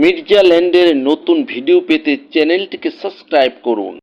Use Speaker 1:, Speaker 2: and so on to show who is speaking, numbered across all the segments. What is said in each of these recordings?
Speaker 1: মির্জা ল্যান্ডের নতুন ভিডিও পেতে চ্যানেলটিকে সাবস্ক্রাইব করুন।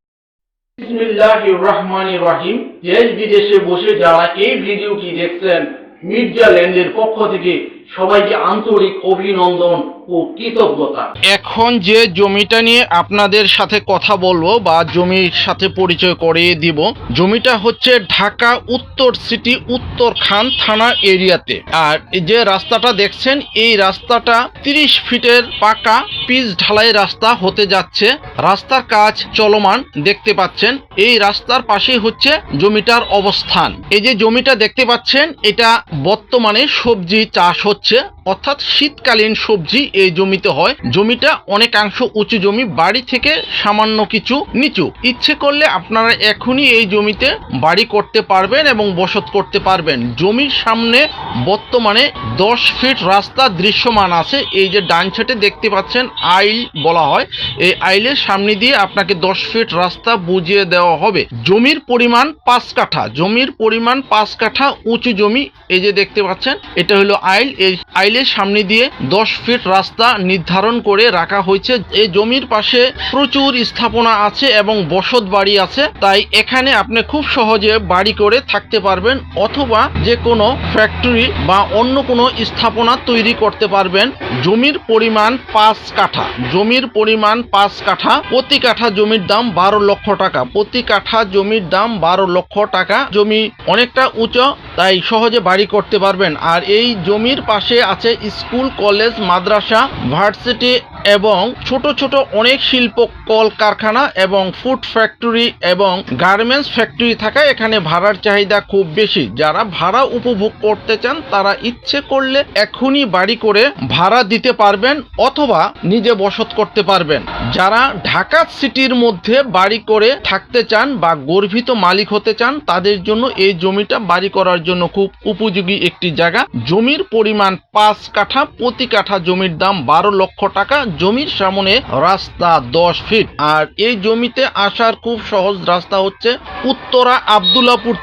Speaker 2: বিসমিল্লাহির রহমানির রহিম। দেশ বিদেশে বসে যারা এই ভিডিওটি দেখছেন, মির্জা ল্যান্ডের পক্ষ থেকে সবাইকে আন্তরিক অভিনন্দন ও কৃতজ্ঞতা।
Speaker 3: এখন যে জমিটা নিয়ে আপনাদের সাথে কথা বলবো বা জমির সাথে পরিচয় করিয়ে দিব, জমিটা হচ্ছে ঢাকা উত্তর সিটি উত্তরখান থানা এরিয়াতে। আর এই যে রাস্তাটা দেখছেন, এই রাস্তাটা 30 ফিটের পাকা পিচ ঢালাই রাস্তা হতে যাচ্ছে। রাস্তার কাজ চলমান দেখতে পাচ্ছেন। এই রাস্তার পাশেই হচ্ছে জমিটার অবস্থান। এই যে জমিটা দেখতে পাচ্ছেন, এটা বর্তমানে সবজি চাষ হচ্ছে, অর্থাৎ শীতকালীন সবজি এই জমিতে হয়। জমিটা অনেকাংশ উঁচু জমি, বাড়ি থেকে সামান্য কিছু নিচু। ইচ্ছে করলে আপনারা এখনই এই জমিতে বাড়ি করতে পারবেন এবং বসত করতে পারবেন। জমির সামনে বর্তমানে 10 ফিট রাস্তা দৃশ্যমান আছে। এই যে ডান সাইডে দেখতে পাচ্ছেন, আইল বলা হয়, এই আইলের সামনে দিয়ে আপনাকে 10 ফিট রাস্তা বুঝিয়ে দেওয়া হবে। জমির পরিমাণ 5 কাঠা, জমির পরিমাণ 5 কাঠা উঁচু জমি। এই যে দেখতে পাচ্ছেন, এটা হলো আইল। এই আইলের সামনে দিয়ে 10 ফিট রাস্তা নির্ধারণ করে রাখা হয়েছে। এই জমির পাশে প্রচুর স্থাপনা আছে এবং বসত বাড়ি আছে, তাই এখানে আপনি খুব সহজে বাড়ি করে থাকতে পারবেন, অথবা যে কোনো ফ্যাক্টরি বা অন্য কোনো স্থাপনা তৈরি করতে পারবেন। জমির পরিমাণ 5 কাঠা, জমির পরিমাণ 5 কাঠা। প্রতি কাঠা জমির দাম 12 লক্ষ টাকা, প্রতি কাঠা জমির দাম 12 লক্ষ টাকা। জমি অনেকটা উঁচু, তাই সহজে বাড়ি করতে পারবেন। আর এই জমির পাশে আছে স্কুল, কলেজ, মাদ্রাসা, ভার্সিটি এবং ছোট ছোট অনেক শিল্প কলকারখানা এবং ফুড ফ্যাক্টরি এবং গার্মেন্টস ফ্যাক্টরি থাকায় এখানে ভাড়ার চাহিদা খুব বেশি। যারা ভাড়া উপভোগ করতে চান তারা ইচ্ছে করলে এখনই বাড়ি করে ভাড়া দিতে পারবেন অথবা নিজে বসত করতে পারবেন। যারা ঢাকা সিটির মধ্যে বাড়ি করে থাকতে চান বা গর্বিত মালিক হতে চান, তাদের জন্য এই জমিটা বাড়ি করার জন্য খুব উপযোগী একটি জায়গা। জমির পরিমাণ 5 কাঠা, প্রতি কাঠা জমির দাম 12 লক্ষ টাকা। জমির সামনে রাস্তা 10 ফিট। আর এই জমিতে আসার খুব সহজ রাস্তা হচ্ছে উত্তরা আব্দুল্লাপুর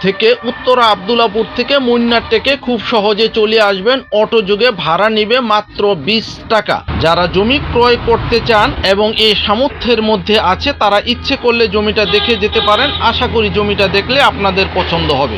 Speaker 3: থেকে মইনারটেকে খুব সহজে চলে আসবেন। অটো যোগে ভাড়া নিবে মাত্র 20 টাকা। যারা জমি ক্রয় করতে চান এবং এই সামর্থ্যের মধ্যে আছে, তারা ইচ্ছে করলে জমিটা দেখে যেতে পারেন। আশা করি জমিটা দেখলে আপনাদের পছন্দ হবে।